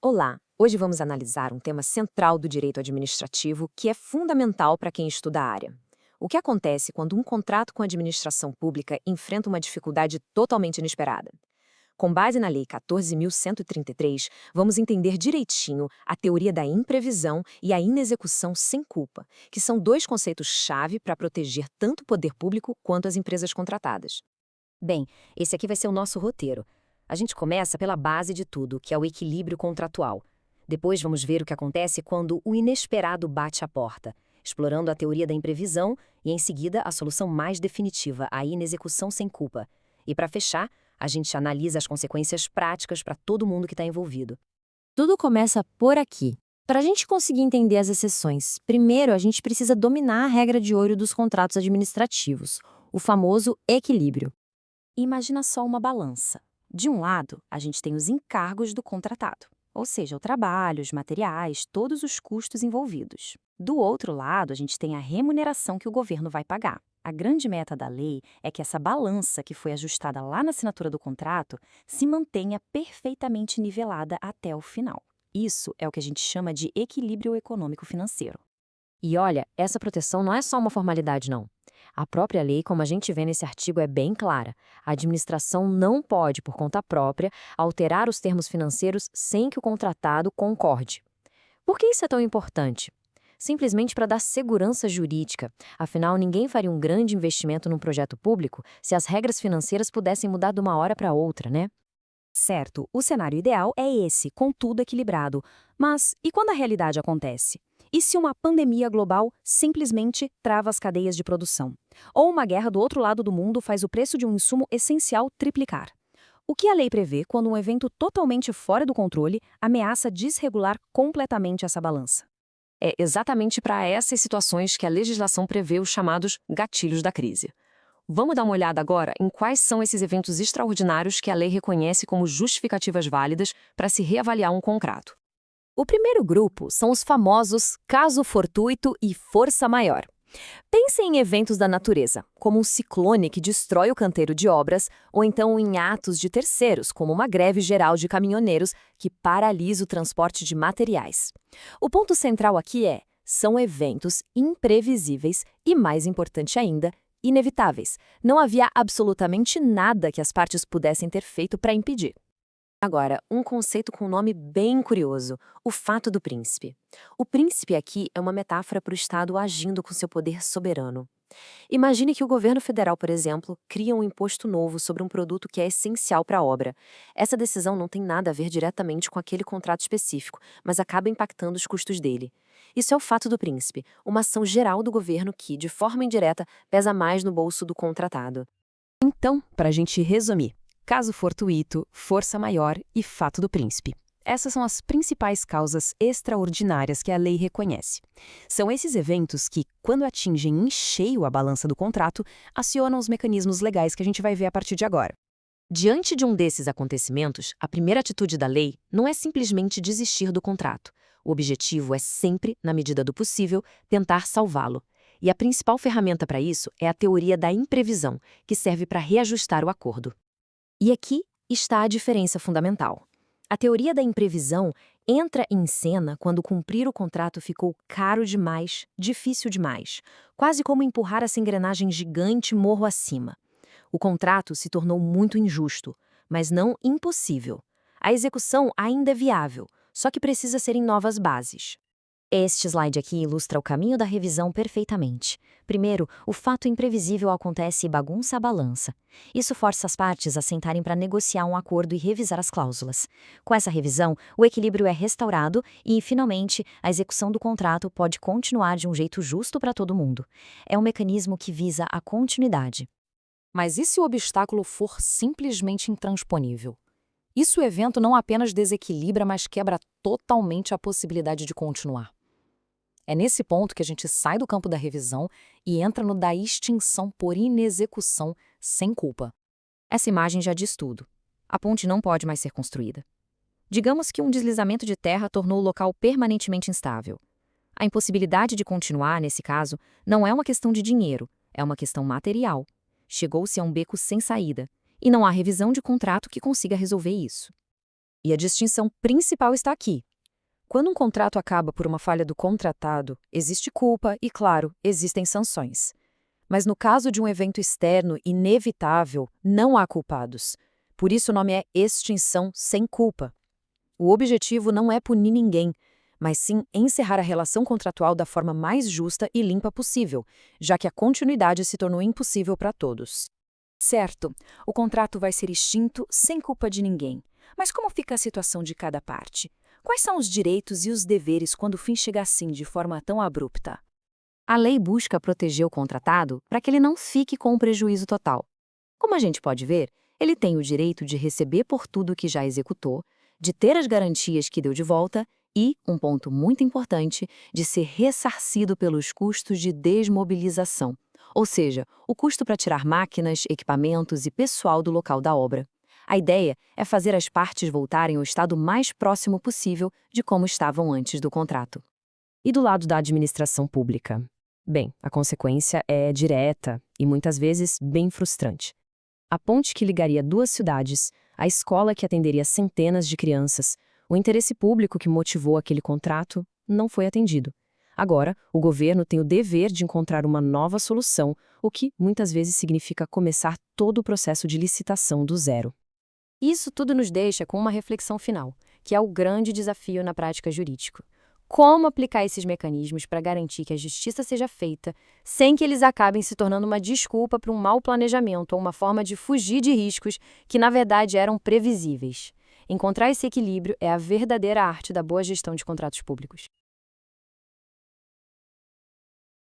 Olá! Hoje vamos analisar um tema central do direito administrativo que é fundamental para quem estuda a área. O que acontece quando um contrato com a administração pública enfrenta uma dificuldade totalmente inesperada? Com base na Lei 14.133, vamos entender direitinho a teoria da imprevisão e a inexecução sem culpa, que são dois conceitos-chave para proteger tanto o poder público quanto as empresas contratadas. Bem, esse aqui vai ser o nosso roteiro. A gente começa pela base de tudo, que é o equilíbrio contratual. Depois vamos ver o que acontece quando o inesperado bate à porta, explorando a teoria da imprevisão e, em seguida, a solução mais definitiva, a inexecução sem culpa. E, para fechar, a gente analisa as consequências práticas para todo mundo que está envolvido. Tudo começa por aqui. Para a gente conseguir entender as exceções, primeiro a gente precisa dominar a regra de ouro dos contratos administrativos, o famoso equilíbrio. Imagina só uma balança. De um lado, a gente tem os encargos do contratado, ou seja, o trabalho, os materiais, todos os custos envolvidos. Do outro lado, a gente tem a remuneração que o governo vai pagar. A grande meta da lei é que essa balança que foi ajustada lá na assinatura do contrato se mantenha perfeitamente nivelada até o final. Isso é o que a gente chama de equilíbrio econômico-financeiro. E olha, essa proteção não é só uma formalidade, não. A própria lei, como a gente vê nesse artigo, é bem clara. A administração não pode, por conta própria, alterar os termos financeiros sem que o contratado concorde. Por que isso é tão importante? Simplesmente para dar segurança jurídica. Afinal, ninguém faria um grande investimento num projeto público se as regras financeiras pudessem mudar de uma hora para outra, né? Certo, o cenário ideal é esse, com tudo equilibrado. Mas e quando a realidade acontece? E se uma pandemia global simplesmente trava as cadeias de produção? Ou uma guerra do outro lado do mundo faz o preço de um insumo essencial triplicar? O que a lei prevê quando um evento totalmente fora do controle ameaça desregular completamente essa balança? É exatamente para essas situações que a legislação prevê os chamados gatilhos da crise. Vamos dar uma olhada agora em quais são esses eventos extraordinários que a lei reconhece como justificativas válidas para se reavaliar um contrato. O primeiro grupo são os famosos caso fortuito e força maior. Pense em eventos da natureza, como um ciclone que destrói o canteiro de obras, ou então em atos de terceiros, como uma greve geral de caminhoneiros que paralisa o transporte de materiais. O ponto central aqui são eventos imprevisíveis e, mais importante ainda, inevitáveis. Não havia absolutamente nada que as partes pudessem ter feito para impedir. Agora, um conceito com um nome bem curioso, o fato do príncipe. O príncipe aqui é uma metáfora para o Estado agindo com seu poder soberano. Imagine que o governo federal, por exemplo, cria um imposto novo sobre um produto que é essencial para a obra. Essa decisão não tem nada a ver diretamente com aquele contrato específico, mas acaba impactando os custos dele. Isso é o fato do príncipe, uma ação geral do governo que, de forma indireta, pesa mais no bolso do contratado. Então, para a gente resumir, caso fortuito, força maior e fato do príncipe. Essas são as principais causas extraordinárias que a lei reconhece. São esses eventos que, quando atingem em cheio a balança do contrato, acionam os mecanismos legais que a gente vai ver a partir de agora. Diante de um desses acontecimentos, a primeira atitude da lei não é simplesmente desistir do contrato. O objetivo é sempre, na medida do possível, tentar salvá-lo. E a principal ferramenta para isso é a teoria da imprevisão, que serve para reajustar o acordo. E aqui está a diferença fundamental. A teoria da imprevisão entra em cena quando cumprir o contrato ficou caro demais, difícil demais, quase como empurrar essa engrenagem gigante morro acima. O contrato se tornou muito injusto, mas não impossível. A execução ainda é viável, só que precisa ser em novas bases. Este slide aqui ilustra o caminho da revisão perfeitamente. Primeiro, o fato imprevisível acontece e bagunça a balança. Isso força as partes a sentarem para negociar um acordo e revisar as cláusulas. Com essa revisão, o equilíbrio é restaurado e, finalmente, a execução do contrato pode continuar de um jeito justo para todo mundo. É um mecanismo que visa a continuidade. Mas e se o obstáculo for simplesmente intransponível? Isso o evento não apenas desequilibra, mas quebra totalmente a possibilidade de continuar. É nesse ponto que a gente sai do campo da revisão e entra no da extinção por inexecução sem culpa. Essa imagem já diz tudo. A ponte não pode mais ser construída. Digamos que um deslizamento de terra tornou o local permanentemente instável. A impossibilidade de continuar, nesse caso, não é uma questão de dinheiro, é uma questão material. Chegou-se a um beco sem saída, e não há revisão de contrato que consiga resolver isso. E a distinção principal está aqui. Quando um contrato acaba por uma falha do contratado, existe culpa e, claro, existem sanções. Mas no caso de um evento externo inevitável, não há culpados. Por isso o nome é extinção sem culpa. O objetivo não é punir ninguém, mas sim encerrar a relação contratual da forma mais justa e limpa possível, já que a continuidade se tornou impossível para todos. Certo, o contrato vai ser extinto sem culpa de ninguém. Mas como fica a situação de cada parte? Quais são os direitos e os deveres quando o fim chega assim, de forma tão abrupta? A lei busca proteger o contratado para que ele não fique com um prejuízo total. Como a gente pode ver, ele tem o direito de receber por tudo que já executou, de ter as garantias que deu de volta e, um ponto muito importante, de ser ressarcido pelos custos de desmobilização, ou seja, o custo para tirar máquinas, equipamentos e pessoal do local da obra. A ideia é fazer as partes voltarem ao estado mais próximo possível de como estavam antes do contrato. E do lado da administração pública? Bem, a consequência é direta e muitas vezes bem frustrante. A ponte que ligaria duas cidades, a escola que atenderia centenas de crianças, o interesse público que motivou aquele contrato, não foi atendido. Agora, o governo tem o dever de encontrar uma nova solução, o que muitas vezes significa começar todo o processo de licitação do zero. Isso tudo nos deixa com uma reflexão final, que é o grande desafio na prática jurídica. Como aplicar esses mecanismos para garantir que a justiça seja feita sem que eles acabem se tornando uma desculpa para um mau planejamento ou uma forma de fugir de riscos que, na verdade, eram previsíveis. Encontrar esse equilíbrio é a verdadeira arte da boa gestão de contratos públicos.